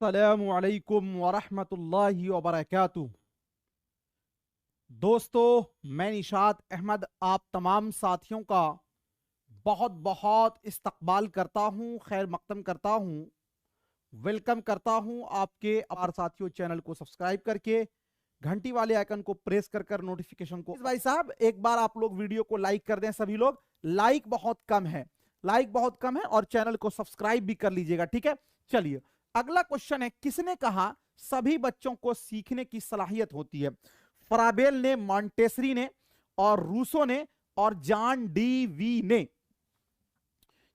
अस्सलामुअलैकुम वरहमतुल्लाहि वबरकातुहू। दोस्तों, मैं निशात अहमद आप तमाम साथियों का बहुत बहुत इस्तकबाल करता हूं, खैर मकदम करता हूं, वेलकम करता हूं आपके और साथियों। चैनल को सब्सक्राइब करके घंटी वाले आइकन को प्रेस कर कर नोटिफिकेशन को भाई साहब एक बार आप लोग वीडियो को लाइक कर दें। सभी लोग लाइक बहुत कम है, लाइक बहुत कम है, और चैनल को सब्सक्राइब भी कर लीजिएगा, ठीक है। चलिए, अगला क्वेश्चन है, किसने कहा सभी बच्चों को सीखने की सलाहियत होती है? फराबेल ने, मॉन्टेसरी ने, और रूसो ने, और जॉन डी वी ने।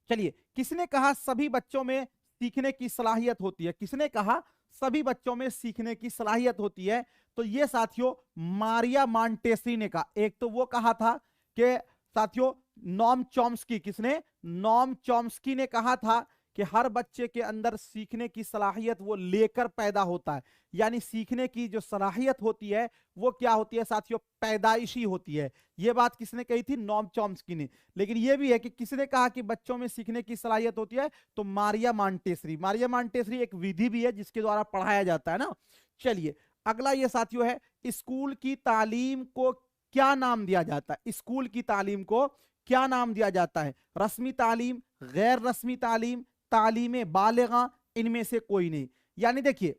चलिए, किसने कहा सभी बच्चों में सीखने की सलाहियत होती है? किसने कहा सभी बच्चों में सीखने की सलाहियत होती है? तो ये साथियों मारिया मॉन्टेसरी ने कहा। एक तो वो कहा था कि साथियों नॉम चॉम्स्की, किसने? नॉम चॉम्स्की ने कहा था कि हर बच्चे के अंदर सीखने की सलाहियत वो लेकर पैदा होता है, यानी सीखने की जो सलाहियत होती है वो क्या होती है साथियों? पैदाइशी होती है। ये बात किसने कही थी? नॉम चॉम्स्की ने। लेकिन ये भी है कि किसने कहा कि बच्चों में सीखने की सलाहियत होती है? तो मारिया मॉन्टेसरी। मारिया मॉन्टेसरी एक विधि भी है जिसके द्वारा पढ़ाया जाता है ना। चलिए, अगला ये साथियों है, स्कूल की तालीम को क्या नाम दिया जाता है? स्कूल की तालीम को क्या नाम दिया जाता है? रस्मी तालीम, गैर रस्मी तालीम, तालीम बालिगा, इनमें से कोई नहीं। यानी देखिए,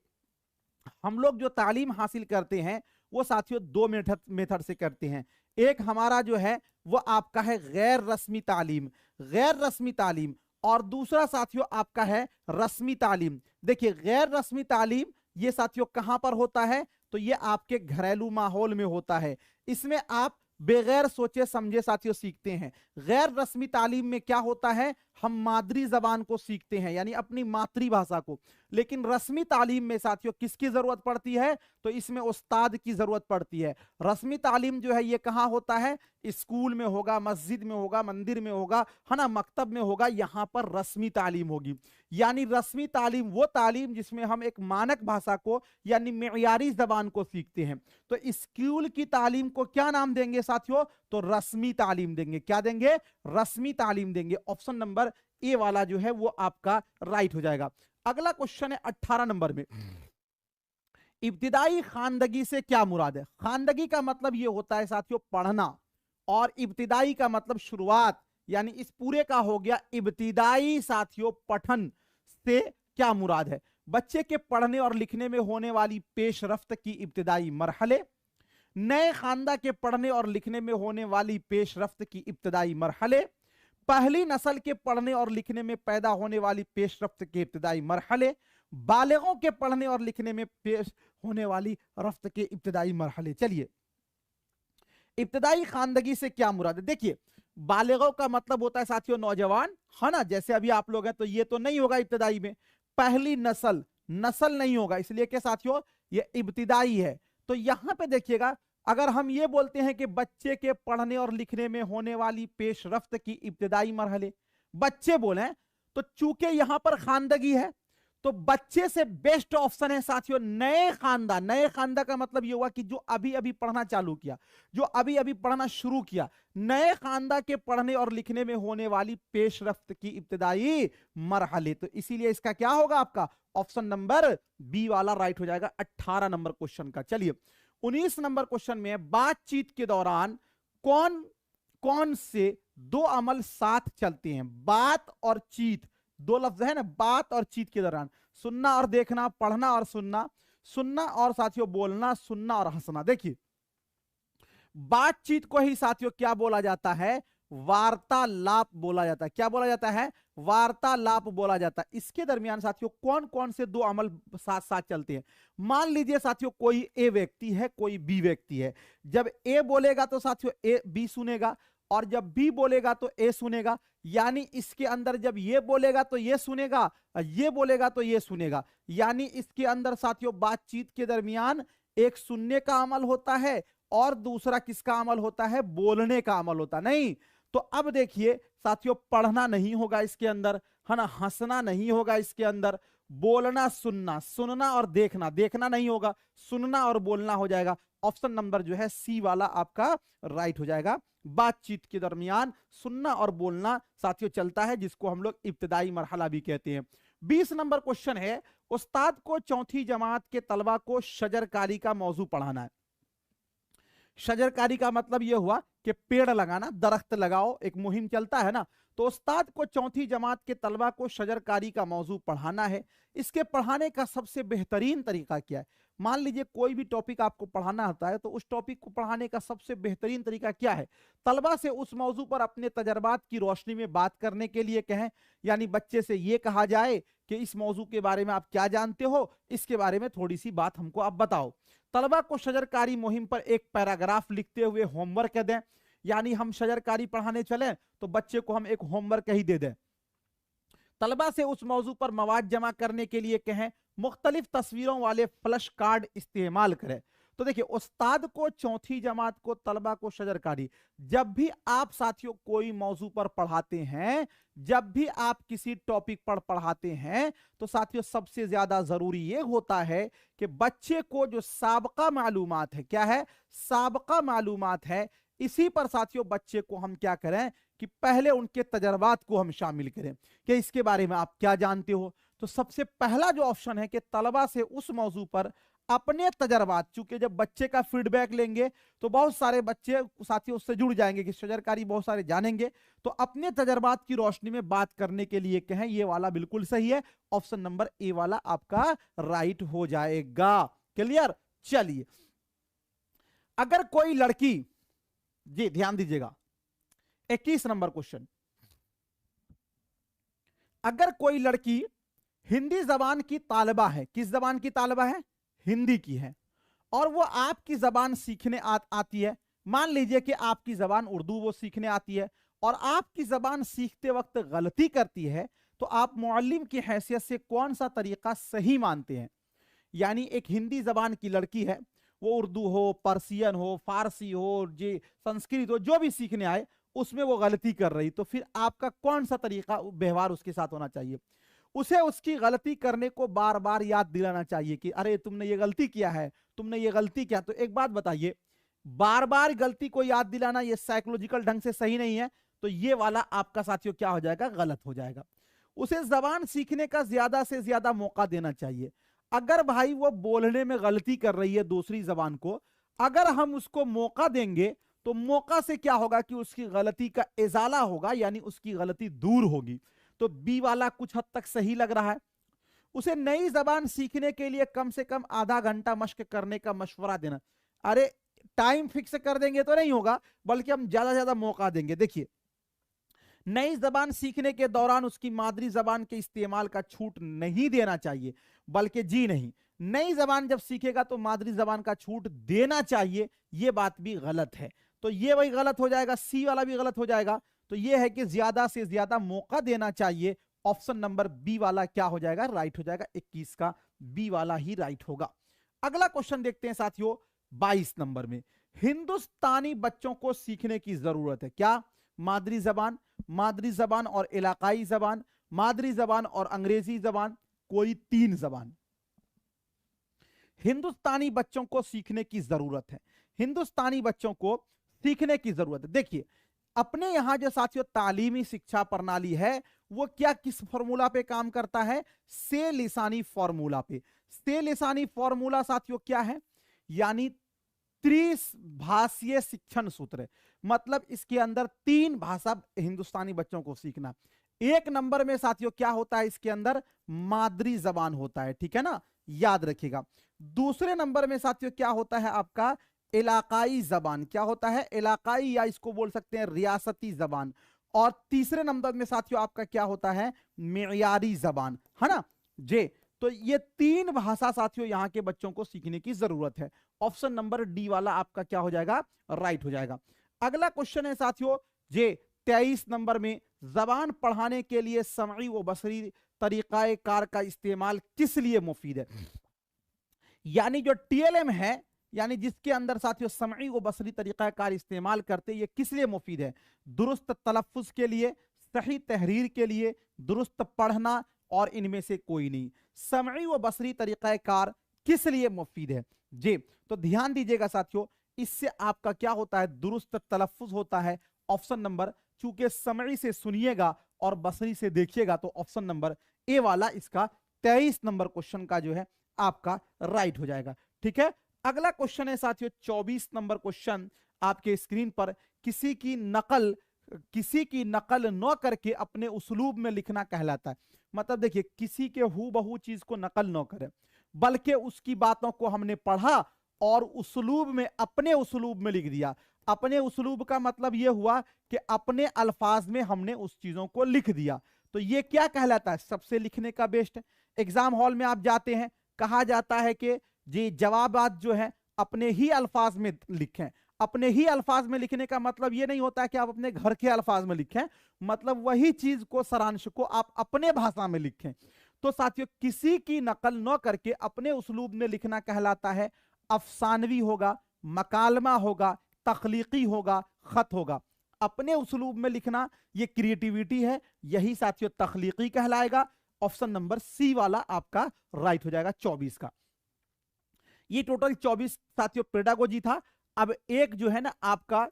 हम लोग जो तालीम हासिल करते हैं वो साथियों दो मेथड से करते हैं। एक हमारा जो है वो आपका है गैर रस्मी तालीम, गैर रस्मी तालीम, और दूसरा साथियों आपका है रस्मी तालीम। देखिए, गैर रस्मी तालीम ये साथियों कहां पर होता है? तो ये आपके घरेलू माहौल में होता है। इसमें आप बगैर सोचे समझे साथियों सीखते हैं। गैर रस्मी तालीम में क्या होता है? हम मादरी जबान को सीखते हैं, यानी अपनी मातृभाषा को। लेकिन रस्मी तालीम में साथियों किसकी जरूरत पड़ती है? तो इसमें उस्ताद की जरूरत पड़ती है। रस्मी तालीम जो है ये कहां होता है? स्कूल में होगा, मस्जिद में होगा, मंदिर में होगा, है ना, मकतब में होगा, यहां पर रस्मी तालीम होगी। यानी रस्मी तालीम वो तालीम जिसमें हम एक मानक भाषा को यानी मेयारी जबान को सीखते हैं। तो स्कूल की तालीम को क्या नाम देंगे साथियों? तो रस्मी तालीम देंगे। क्या देंगे? रस्मी तालीम देंगे। ऑप्शन नंबर ए वाला जो है वो आपका राइट हो जाएगा। अगला क्वेश्चन है 18 नंबर में, इब्तिदाई खानदगी से क्या मुराद है? खानदगी का मतलब ये होता है साथियों पढ़ना, और इब्तिदाई का मतलब शुरुआत, यानी इस पूरे का हो गया इब्तिदाई साथियों पठन से क्या मुराद है? बच्चे के पढ़ने और लिखने में होने वाली पेशरफ्त की इब्तिदाई मरहले, नए खानदा के पढ़ने और लिखने में होने वाली पेशरफ्त की इब्तिदाई मरहले, पहली नस्ल के पढ़ने और लिखने में पैदा होने वाली पेशरफ्त के इब्तिदाई मरहले, बालिगों के पढ़ने और लिखने में पेश होने वाली रफ्त के इब्तिदाई मरहले। चलिए, इब्तिदाई खानदगी से क्या मुराद है? देखिए, बालिगों का मतलब होता है साथियों नौजवान, है ना, जैसे अभी आप लोग हैं, तो ये तो नहीं होगा इब्तिदाई में। पहली नस्ल, नस्ल नहीं होगा, इसलिए कि साथियों ये इब्तिदाई है। तो यहां पे देखिएगा, अगर हम ये बोलते हैं कि बच्चे के पढ़ने और लिखने में होने वाली पेशरफ्त की इब्तिदाई मरहले, बच्चे बोले, तो चूंकि यहां पर खानदगी है तो बच्चे से बेस्ट ऑप्शन है साथियों नए खानदा। नए खानदा का मतलब यह हुआ कि जो अभी अभी पढ़ना चालू किया, जो अभी अभी पढ़ना शुरू किया। नए खानदा के पढ़ने और लिखने में होने वाली पेशरफ्त की इब्तिदाई मरहले, तो इसीलिए इसका क्या होगा? आपका ऑप्शन नंबर बी वाला राइट हो जाएगा 18 नंबर क्वेश्चन का। चलिए, 19 नंबर क्वेश्चन में, बातचीत के दौरान कौन कौन से दो अमल साथ चलते हैं? बात और चीत, दो लफ्ज है ना, बात और चीत के दौरान। सुनना और देखना, पढ़ना और सुनना, सुनना और साथियों बोलना, सुनना और हंसना। देखिए, बातचीत को ही साथियों क्या बोला जाता है? वार्तालाप बोला जाता है। क्या बोला जाता है? वार्तालाप बोला जाता है। इसके दरमियान साथियों कौन कौन से दो अमल साथ साथ चलते हैं? मान लीजिए साथियों कोई ए व्यक्ति है, कोई बी व्यक्ति है। जब ए बोलेगा तो साथियों ए बी सुनेगा, और जब बी बोलेगा तो ए सुनेगा। यानी इसके अंदर जब ये बोलेगा तो ये सुनेगा, ये बोलेगा तो ये सुनेगा। यानी इसके अंदर साथियों बातचीत के दरमियान एक सुनने का अमल होता है और दूसरा किसका अमल होता है? बोलने का अमल होता नहीं। तो अब देखिए साथियों, पढ़ना नहीं होगा इसके अंदर, है ना, हंसना नहीं होगा इसके अंदर, बोलना सुनना, सुनना और देखना, देखना नहीं होगा, सुनना और बोलना हो जाएगा। ऑप्शन नंबर जो है सी वाला आपका राइट हो जाएगा। बातचीत के दरमियान सुनना और बोलना साथियों चलता है, जिसको हम लोग इब्तिदाई मरहला भी कहते हैं। 20 नंबर क्वेश्चन है, उस्ताद को चौथी जमात के तलबा को शजरकारी का मौजू पढ़ाना है। शजरकारी का मतलब यह हुआ कि पेड़ लगाना, दरख्त लगाओ, एक मुहिम चलता है ना। तो उस्ताद को चौथी जमात के तलबा को शजरकारी का मौजू पढ़ाना है। इसके पढ़ाने का सबसे बेहतरीन तरीका क्या है? मान लीजिए कोई भी टॉपिक आपको पढ़ाना होता है, तो उस टॉपिक को पढ़ाने का सबसे बेहतरीन तरीका क्या है? तलबा से उस मौजू पर अपने तजर्बात की रोशनी में बात करने के लिए कहें। यानी बच्चे से यह कहा जाए कि इस मौजू के बारे में आप क्या जानते हो, इसके बारे में थोड़ी सी बात हमको आप बताओ। तलबा को शजरकारी मुहिम पर एक पैराग्राफ लिखते हुए होमवर्क दें। यानी हम शजरकारी पढ़ाने चले तो बच्चे को हम एक होमवर्क ही दे दें। तलबा से उस मौजू पर मवाद जमा करने के लिए कहें। मुख्तलिफ तस्वीरों वाले फ्लश कार्ड इस्तेमाल करें। तो देखिए, उस्ताद को चौथी जमात को तलबा को शजरकारी, जब भी आप साथियों कोई मौजू पर पढ़ाते हैं, जब भी आप किसी टॉपिक पर पढ़ाते हैं, तो साथियों सबसे ज्यादा जरूरी ये होता है कि बच्चे को जो साबका मालूमात है, क्या है? साबका मालूमात है, इसी पर साथियों बच्चे को हम क्या करें कि पहले उनके तजर्बात को हम शामिल करें कि इसके बारे में आप क्या जानते हो। तो सबसे पहला जो ऑप्शन है कि तलबा से उस मौजू पर अपने तजर्बात, चूंकि जब बच्चे का फीडबैक लेंगे तो बहुत सारे बच्चे साथियों उससे जुड़ जाएंगे कि शजरकारी बहुत सारे जानेंगे, तो अपने तजर्बात की रोशनी में बात करने के लिए कहें। ये वाला बिल्कुल सही है, ऑप्शन नंबर ए वाला आपका राइट हो जाएगा। क्लियर? चलिए, अगर कोई लड़की, जी ध्यान दीजिएगा, 21 नंबर क्वेश्चन, अगर कोई लड़की हिंदी जबान की तालिबा है, किस जबान की तालिबा है? हिंदी की है, और वो आपकी जबान सीखने आती है। मान लीजिए कि आपकी जबान उर्दू वो सीखने आती है, और आपकी जबान सीखते वक्त गलती करती है, तो आप मुअल्लिम की हैसियत से कौन सा तरीका सही मानते हैं? यानी एक हिंदी जबान की लड़की है, वो उर्दू हो, पर्सियन हो, फारसी हो, जी संस्कृत हो, जो भी सीखने आए, उसमें वो गलती कर रही, तो फिर आपका कौन सा तरीका व्यवहार उसके साथ होना चाहिए? उसे उसकी गलती करने को बार बार याद दिलाना चाहिए कि अरे तुमने ये गलती किया है, तुमने ये गलती किया। तो एक बात बताइए, बार बार गलती को याद दिलाना ये साइकोलॉजिकल ढंग से सही नहीं है, तो ये वाला आपका साथियों क्या हो जाएगा? गलत हो जाएगा। उसे जबान सीखने का ज्यादा से ज्यादा मौका देना चाहिए। अगर भाई वो बोलने में गलती कर रही है दूसरी जबान को, अगर हम उसको मौका देंगे तो मौका से क्या होगा कि उसकी गलती का इजाला होगा, यानी उसकी गलती दूर होगी। तो बी वाला कुछ हद तक सही लग रहा है। उसे नई जबान सीखने के लिए कम से कम आधा घंटा मश्क करने का मशवरा देना। अरे टाइम फिक्स कर देंगे तो नहीं होगा, बल्कि हम ज्यादा से ज्यादा मौका देंगे। देखिए, नई जबान सीखने के दौरान उसकी मादरी जबान के इस्तेमाल का छूट नहीं देना चाहिए, बल्कि जी नहीं, नई जबान जब सीखेगा तो मादरी जबान का छूट देना चाहिए। यह बात भी गलत है, तो ये वही गलत हो जाएगा, सी वाला भी गलत हो जाएगा। तो यह है कि ज्यादा से ज्यादा मौका देना चाहिए। ऑप्शन नंबर बी वाला क्या हो जाएगा? राइट हो जाएगा। 21 का बी वाला ही राइट होगा। अगला क्वेश्चन देखते हैं साथियों, 22 नंबर में, हिंदुस्तानी बच्चों को सीखने की जरूरत है क्या? मादरी जबान, मादरी जबान और इलाकाई जबान, मादरी जबान और अंग्रेजी जबान, कोई तीन जबान। हिंदुस्तानी बच्चों को सीखने की जरूरत है, हिंदुस्तानी बच्चों को सीखने की जरूरत है। देखिए, अपने यहां जो साथियों तालीमी शिक्षा प्रणाली है, वो क्या किस फॉर्मूला पे काम करता है? से लिसानी फॉर्मूला पे। से लिसानी फॉर्मूला साथियों क्या है? यानी त्रिभाषीय शिक्षण सूत्र, मतलब इसके अंदर तीन भाषा हिंदुस्तानी बच्चों को सीखना। एक नंबर में साथियों क्या होता है? इसके अंदर मादरी जबान होता है, ठीक है ना, याद रखिएगा। दूसरे नंबर में साथियों क्या होता है? आपका इलाकाई जबान। क्या होता है? इलाकाई, या इसको बोल सकते हैं रियासती जबान। और तीसरे नंबर में साथियों आपका क्या होता है? मेयारी जबान, है ना जे। तो ये तीन भाषा साथियों यहां के बच्चों को सीखने की जरूरत है। ऑप्शन नंबर डी वाला आपका क्या हो जाएगा? राइट हो जाएगा। अगला क्वेश्चन है साथियों जे 23 नंबर में, जबान पढ़ाने के लिए समई व बसरी तरीकाए कार का इस्तेमाल किस लिए मुफीद है? यानी जो टीएलएम है, यानी जिसके अंदर साथियों समई व बसरी तरीका कार इस्तेमाल करते, ये किस लिए मुफीद है? दुरुस्त तलफ्फुज के लिए, सही तहरीर के लिए, दुरुस्त पढ़ना, और इनमें से कोई नहीं। समई व बसरी तरीका कार किस लिए मुफीद है जी? तो ध्यान दीजिएगा साथियों, इससे आपका क्या होता है? दुरुस्त तलफ्फुज होता है। ऑप्शन नंबर, चूंकि समई से सुनिएगा और बसरी से देखिएगा तो ऑप्शन नंबर ए वाला इसका 23 नंबर क्वेश्चन का जो है आपका राइट हो जाएगा। ठीक है, अगला क्वेश्चन है साथियों 24 नंबर क्वेश्चन आपके स्क्रीन पर। किसी की नकल न करके अपने उस्लूब में लिखना कहलाता है। मतलब देखिए, किसी के हूबहू चीज को नकल न करें, बल्कि उसकी बातों को हमने पढ़ा और उस्लूब में, अपने उस्लूब में लिख दिया। अपने उस्लूब का मतलब यह हुआ कि अपने अल्फाज में हमने उस चीजों को लिख दिया। तो ये क्या कहलाता है? सबसे लिखने का बेस्ट है। एग्जाम हॉल में आप जाते हैं, कहा जाता है कि जी जवाबात जो है अपने ही अल्फाज में लिखें। अपने ही अल्फाज में लिखने का मतलब यह नहीं होता कि आप अपने घर के अल्फाज में लिखें, मतलब वही चीज को, सारांश को आप अपने भाषा में लिखें। तो साथियों, किसी की नकल न करके अपने उस्लूब में लिखना कहलाता है अफसानवी होगा, मकालमा होगा, तख्लीकी होगा, खत होगा। अपने उस्लूब में लिखना ये क्रिएटिविटी है, यही साथियों तख्लीकी कहलाएगा। ऑप्शन नंबर सी वाला आपका राइट हो जाएगा 24 का। ये टोटल 24 साथियों पेडागोजी था। अब एक जो है ना आपका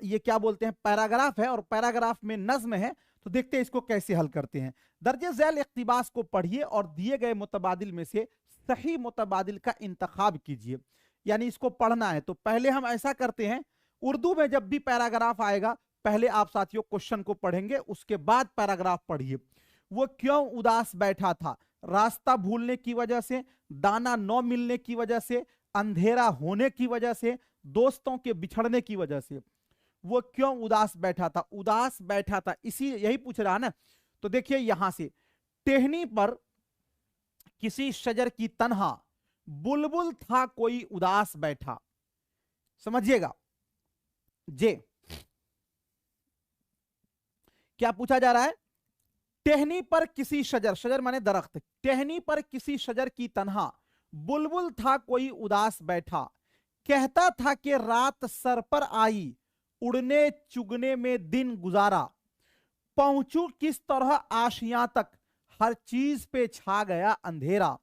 ये क्या बोलते हैं, पैराग्राफ है, और पैराग्राफ में नज्म है। तो देखते हैं इसको कैसे हल करते हैं। दर्जे झैल इख्तिबास को पढ़िए और दिए गए मुतबादिल में से सही मुतबादिल का इंतखाब कीजिए। यानी इसको पढ़ना है। तो पहले हम ऐसा करते हैं, उर्दू में जब भी पैराग्राफ आएगा पहले आप साथियों क्वेश्चन को पढ़ेंगे, उसके बाद पैराग्राफ पढ़िए। वो क्यों उदास बैठा था? रास्ता भूलने की वजह से, दाना न मिलने की वजह से, अंधेरा होने की वजह से, दोस्तों के बिछड़ने की वजह से। वो क्यों उदास बैठा था? उदास बैठा था, इसी यही पूछ रहा ना। तो देखिए यहां से, टहनी पर किसी शजर की तन्हा, बुलबुल था कोई उदास बैठा। समझिएगा जे क्या पूछा जा रहा है। टहनी पर किसी शजर, शजर माने दरख्त, टहनी पर किसी शजर की तन्हा, बुलबुल था कोई उदास बैठा। कहता था कि रात सर पर आई, उड़ने चुगने में दिन गुजारा। पहुंचू किस तरह आशियां तक, हर चीज पे छा गया अंधेरा।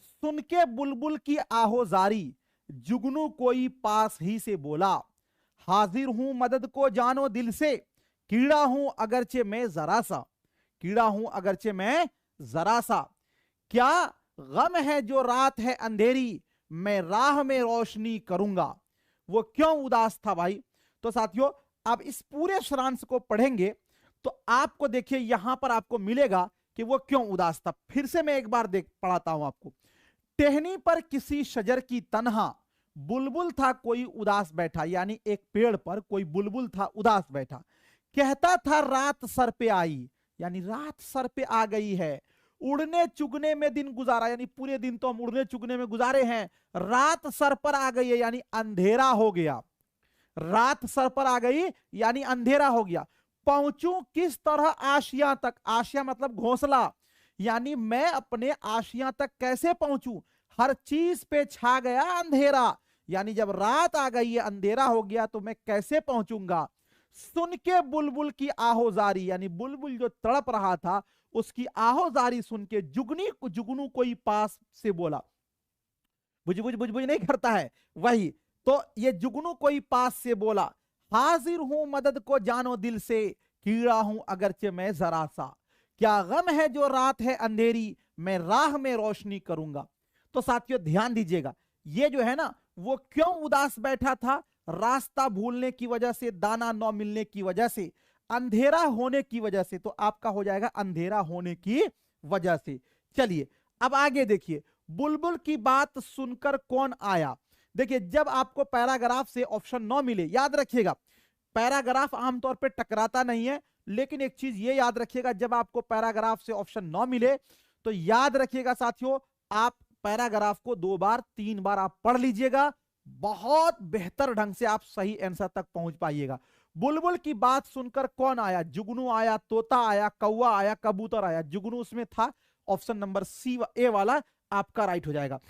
सुन के बुलबुल की आहोजारी, जुगनू कोई पास ही से बोला। हाजिर हूं मदद को जानो दिल से, कीड़ा हूं अगरचे मैं जरा सा। कीड़ा हूं अगरचे मैं जरा सा। क्या गम है जो रात है अंधेरी, मैं राह में रोशनी करूंगा। वो क्यों उदास था भाई? तो साथियों आप इस पूरे शरांश को पढ़ेंगे तो आपको देखिए यहां पर आपको मिलेगा कि वो क्यों उदास था। फिर से मैं एक बार देख पढ़ाता हूं आपको। टहनी पर किसी शजर की तन्हा, बुलबुल था कोई उदास बैठा। यानी एक पेड़ पर कोई बुलबुल था उदास बैठा। कहता था रात सर पे आई, यानी रात सर पे आ गई है। उड़ने चुगने में दिन गुजारा, यानी पूरे दिन तो हम उड़ने चुगने में गुजारे हैं। रात सर पर आ गई है, यानी अंधेरा हो गया। रात सर पर आ गई यानी अंधेरा हो गया। पहुंचू किस तरह आशिया तक, आशिया मतलब घोंसला, यानी मैं अपने आशिया तक कैसे पहुंचू। हर चीज पे छा गया अंधेरा, यानी जब रात आ गई है, अंधेरा हो गया, तो मैं कैसे पहुंचूंगा। सुन के बुलबुल की आहोजारी, यानी बुलबुल जो तड़प रहा था उसकी आहोजारी सुन के जुगनू कोई पास से बोला। बुझ बुझ बुझ बुझ नहीं करता है वही। तो ये जुगनू कोई पास से बोला, हाजिर हूं मदद को जानो दिल से, कीड़ा हूं अगरचे मैं जरा सा। क्या गम है जो रात है अंधेरी, मैं राह में रोशनी करूंगा। तो साथियों ध्यान दीजिएगा, ये जो है ना वो क्यों उदास बैठा था? रास्ता भूलने की वजह से, दाना न मिलने की वजह से, अंधेरा होने की वजह से। तो आपका हो जाएगा अंधेरा होने की वजह से। चलिए अब आगे देखिए, बुलबुल की बात सुनकर कौन आया। देखिए जब आपको पैराग्राफ से ऑप्शन न मिले, याद रखिएगा पैराग्राफ आमतौर पे टकराता नहीं है, लेकिन एक चीज ये याद रखिएगा, जब आपको पैराग्राफ से ऑप्शन न मिले तो याद रखिएगा साथियों, आप पैराग्राफ को 2 बार 3 बार आप पढ़ लीजिएगा, बहुत बेहतर ढंग से आप सही आंसर तक पहुंच पाइएगा। बुलबुल की बात सुनकर कौन आया? जुगनू आया, तोता आया, कौवा आया, कबूतर आया। जुगनू उसमें था, ऑप्शन नंबर सी ए वाला आपका राइट हो जाएगा।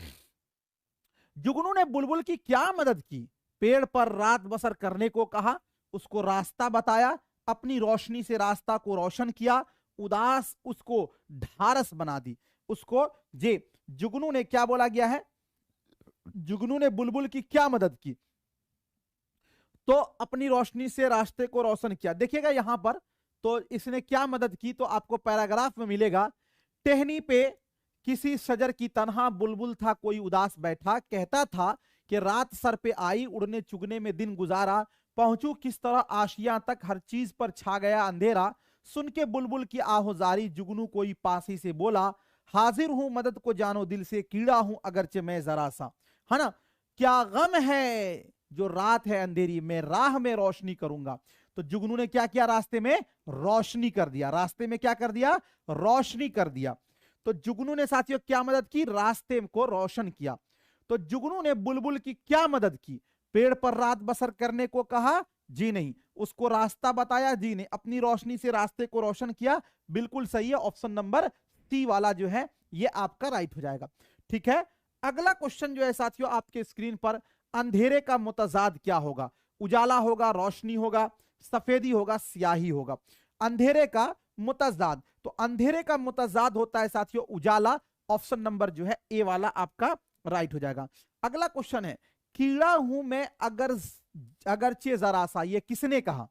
जुगनू ने बुलबुल की क्या मदद की? पेड़ पर रात बसर करने को कहा, उसको रास्ता बताया, अपनी रोशनी से रास्ता को रोशन किया, उदास उसको ढारस बना दी। उसको जे जुगनू ने क्या बोला गया है? जुगनू ने बुलबुल की क्या मदद की? तो अपनी रोशनी से रास्ते को रोशन किया। देखिएगा यहां पर तो इसने क्या मदद की, तो आपको पैराग्राफ में मिलेगा, टहनी पे किसी शजर की तनहा बुलबुल था कोई उदास बैठा, कहता था कि रात सर पे आई उड़ने चुगने में दिन गुजारा, पहुंचू किस तरह आशियां तक हर चीज पर छा गया अंधेरा, सुन के बुलबुल की आहोजारी जुगनू कोई पासी से बोला, हाजिर हूं मदद को जानो दिल से, कीड़ा हूं अगरचे मैं जरा सा। है ना, क्या गम है जो रात है अंधेरी, मैं राह में रोशनी करूंगा। तो जुगनू ने क्या किया, रास्ते में रोशनी कर दिया, रास्ते में क्या कर दिया, रोशनी कर दिया। तो जुगनू ने साथियों क्या मदद की, रास्ते को रोशन किया। तो जुगनू ने बुलबुल की क्या मदद की, पेड़ पर रात बसर करने को कहा, जी नहीं। उसको रास्ता बताया, जी नहीं। अपनी रोशनी से रास्ते को रोशन किया, बिल्कुल सही है। ऑप्शन नंबर सी वाला जो है ये आपका राइट हो जाएगा। ठीक है, अगला क्वेश्चन जो है साथियों आपके स्क्रीन पर, अंधेरे का मुतजाद क्या होगा, उजाला होगा, रोशनी होगा, सफेदी होगा, स्याही होगा। अंधेरे का मुतजाद, तो अंधेरे का मुतजाद होता है साथियों उजाला। ऑप्शन नंबर जो है ए वाला आपका राइट हो जाएगा। अगला क्वेश्चन है, कीड़ा हूं मैं अगरचे जरा सा, ये किसने कहा,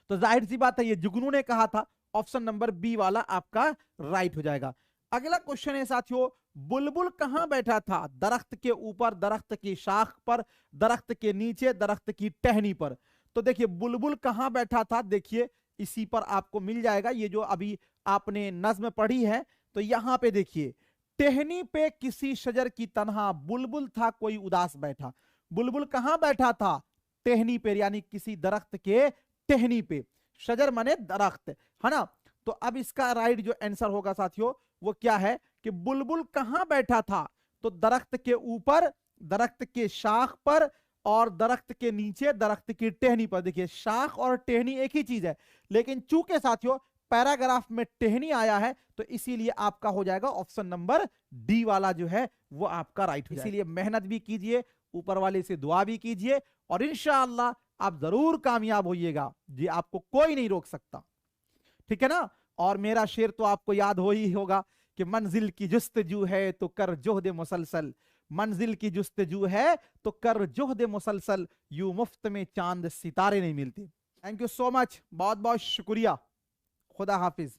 तो जाहिर सी बात है ये जुगनू ने कहा था। ऑप्शन नंबर बी वाला आपका राइट हो जाएगा। अगला क्वेश्चन है साथियों, बुलबुल कहां बैठा था, दरख्त के ऊपर, दरख्त की शाख पर, दरख्त के नीचे, दरख्त की टहनी पर। तो देखिए बुलबुल कहां बैठा था, देखिए इसी पर आपको मिल जाएगा, ये जो अभी आपने नज्म पढ़ी है। तो यहां पे देखिए, टहनी पे किसी शजर की तनहा बुलबुल था कोई उदास बैठा। बुलबुल कहां बैठा था, टहनी पे, यानी किसी दरख्त के टहनी पे। शजर माने दरख्त, है ना। तो अब इसका राइट जो आंसर होगा साथियों वो क्या है कि बुलबुल कहां बैठा था, तो दरख्त के ऊपर, दरख्त के शाख पर, और दरख्त के नीचे, दरख्त की टहनी पर। देखिए शाख और टहनी एक ही चीज है, लेकिन चूंकि साथियों पैराग्राफ में टहनी आया है तो इसीलिए आपका हो जाएगा ऑप्शन नंबर डी वाला जो है वो आपका राइट हो जाएगा। इसीलिए मेहनत भी कीजिए, ऊपर वाले से दुआ भी कीजिए, और इंशाअल्लाह आप जरूर कामयाब होइएगा जी, आपको कोई नहीं रोक सकता। ठीक है ना। और मेरा शेर तो आपको याद हो ही होगा कि मंजिल की जुस्तजू है तो कर जोहद मुसलसल, मंजिल की जुस्तजू है तो कर जोहद मुसलसल, यूं मुफ्त में चांद सितारे नहीं मिलते। थैंक यू सो मच, बहुत बहुत शुक्रिया, खुदा हाफिज।